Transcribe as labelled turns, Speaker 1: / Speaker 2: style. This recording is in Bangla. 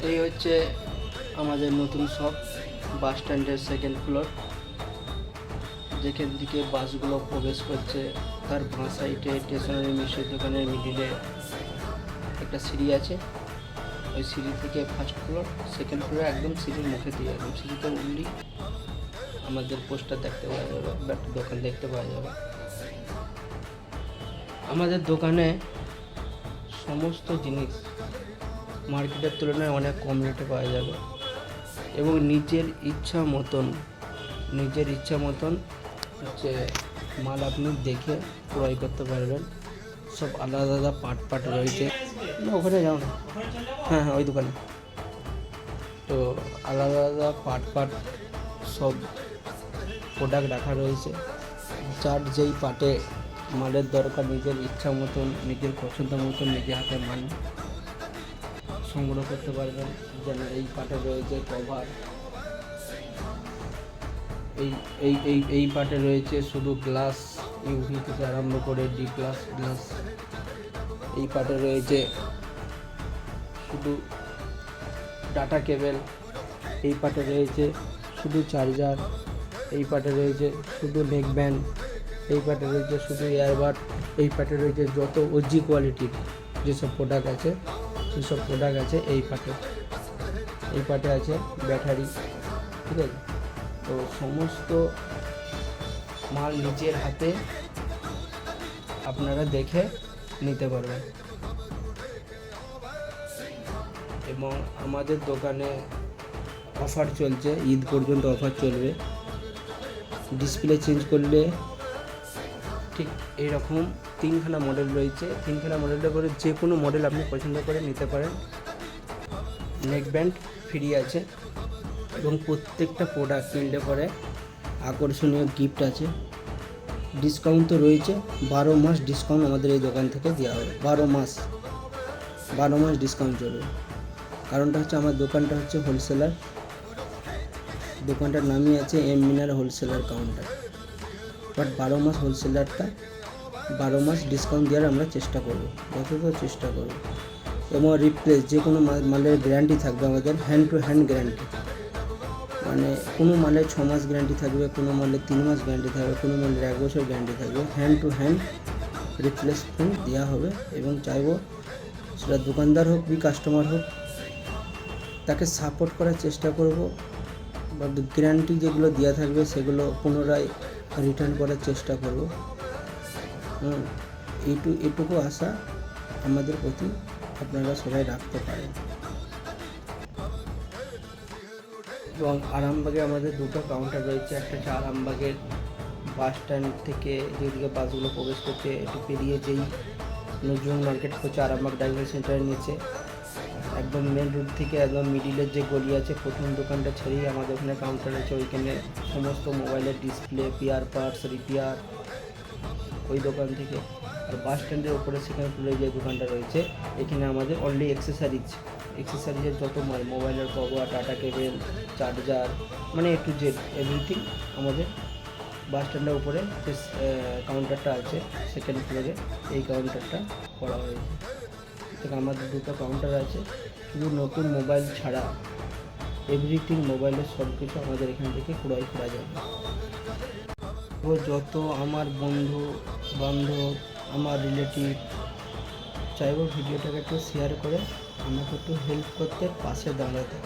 Speaker 1: এই হচ্ছে আমাদের নতুন শপ, বাস স্ট্যান্ডের সেকেন্ড ফ্লোর। যেখান থেকে বাসগুলো প্রবেশ করছে তার বাঁ সাইডে স্টেশনারি মিষ্টির দোকানের মিডিলে একটা সিঁড়ি আছে। ওই সিঁড়ি থেকে ফার্স্ট ফ্লোর, সেকেন্ড ফ্লোরে একদম সিঁড়ির মুখে দিয়ে একদম সিঁড়িতে উঠলেই আমাদের পোস্টার দেখতে পাওয়া যাবে বা দোকান দেখতে পাওয়া যাবে। আমাদের দোকানে সমস্ত জিনিস মার্কেটের তুলনায় অনেক কম রেটে পাওয়া যাবে এবং নিজের ইচ্ছা মতন হচ্ছে মাল আপনি দেখে ক্রয় করতে পারবেন। সব আলাদা আলাদা পার্ট রয়েছে। না, ওখানে যাও না। হ্যাঁ, ওই দোকানে তো আলাদা আলাদা পার্ট সব প্রোডাক্ট রাখা রয়েছে। যার যেই পার্টে মালের দরকার নিজের ইচ্ছা মতন, নিজের পছন্দ মতন নিজের হাতে মাল সংগ্রহ করতে পারবেন। যেন এই পার্টে রয়েছে কভার, এই পার্টে রয়েছে শুধু গ্লাস, ইউভি থেকে আরম্ভ করে ডি গ্লাস। এই পার্টে রয়েছে শুধু ডাটা কেবেল। এই পার্টে রয়েছে শুধু চার্জার। এই পার্টে রয়েছে শুধু নেক ব্যান্ড। এই পার্টে রয়েছে শুধু ইয়ারবাড। এই পার্টে রয়েছে যত ওজি কোয়ালিটির যেসব প্রোডাক্ট আছে সেসব প্রোডাক্ট আছে এই পার্টে আছে ব্যাটারি। ঠিক আছে, তো সমস্ত মাল নিজের হাতে আপনারা দেখে নিতে পারবেন। এবং আমাদের দোকানে অফার চলছে, ঈদ পর্যন্ত অফার চলবে। ডিসপ্লে চেঞ্জ করলে ঠিক এইরকম 3খানা মডেল রয়েছে। 3খানা মডেলের করে যে কোনো মডেল আপনি পছন্দ করে নিতে পারেন। নেক ব্যান্ড ফ্রি আছে এবং প্রত্যেকটা প্রোডাক্ট কিনলে পরে আকর্ষণীয় গিফট আছে। ডিসকাউন্ট তো রয়েছে, 12 মাস ডিসকাউন্ট আমাদের এই দোকান থেকে দেওয়া হবে। 12 মাস ডিসকাউন্ট চলবে। কারণটা হচ্ছে আমার দোকানটা হচ্ছে হোলসেলার। দোকানটার নামই আছে M Minar wholesaler counter. But 12 মাস হোলসেলারটা 12 মাস ডিসকাউন্ট দেওয়ার আমরা চেষ্টা করব, যতটা চেষ্টা করব। এবং রিপ্লেস যে কোনো মালের গ্যারান্টি থাকবে আমাদের, হ্যান্ড টু হ্যান্ড গ্যারান্টি। মানে কোনো মালের 6 মাস গ্যারান্টি থাকবে, কোনো মালের 3 মাস গ্যারান্টি থাকবে, কোনো মালের 1 বছর গ্যারান্টি থাকবে। হ্যান্ড টু হ্যান্ড রিপ্লেসমেন্ট দেওয়া হবে এবং চাইবো সেটা দোকানদার হোক কি কাস্টমার হোক, তাকে সাপোর্ট করার চেষ্টা করব। বা গ্যারান্টি যেগুলো দেওয়া থাকবে সেগুলো পুনরায় রিটার্ন করার চেষ্টা করব। এইটুকু আশা আমাদের প্রতি আপনারা সবাই রাখতে পারেন। এবং আরামবাগে আমাদের দুটো কাউন্টার রয়েছে। একটা হচ্ছে আরামবাগের বাস স্ট্যান্ড থেকে যেদিকে বাসগুলো প্রবেশ করছে একটু পেরিয়ে যেই নজরুল মার্কেট হচ্ছে আরামবাগ ডাইভার সেন্টারের নিচে একদম মেন রোড থেকে একদম মিডিলের যে গলি আছে প্রথম দোকানটা ছেড়েই আমাদের ওখানে কাউন্টার আছে। ওইখানে সমস্ত মোবাইলের ডিসপ্লে, পিয়ার পার্টস, রিপেয়ার ওই দোকান থেকে। আর বাস স্ট্যান্ডের ওপরে সেকেন্ড ফ্লোরে যে দোকানটা রয়েছে এখানে আমাদের অনলি এক্সেসারিজের যত মাল, মোবাইলের কভার, ডাটা কেবেল, চার্জার, মানে এ টু জেড এভরিথিং আমাদের বাস স্ট্যান্ডের উপরে যে কাউন্টারটা আছে সেকেন্ড ফ্লোরে, এই কাউন্টারটা করা হয়েছে। থেকে আমাদের দুটো কাউন্টার আছে। শুধু নতুন মোবাইল ছাড়া এভরিথিং মোবাইলের সব কিছু আমাদের এখান থেকে ক্রয় করা যাবে। ও যত আমার বন্ধু বান্ধব, আমার রিলেটিভ চাইবো ভিডিওটাকে একটু শেয়ার করে আমাকে একটু হেল্প করতে, পাশে দাঁড়াতে।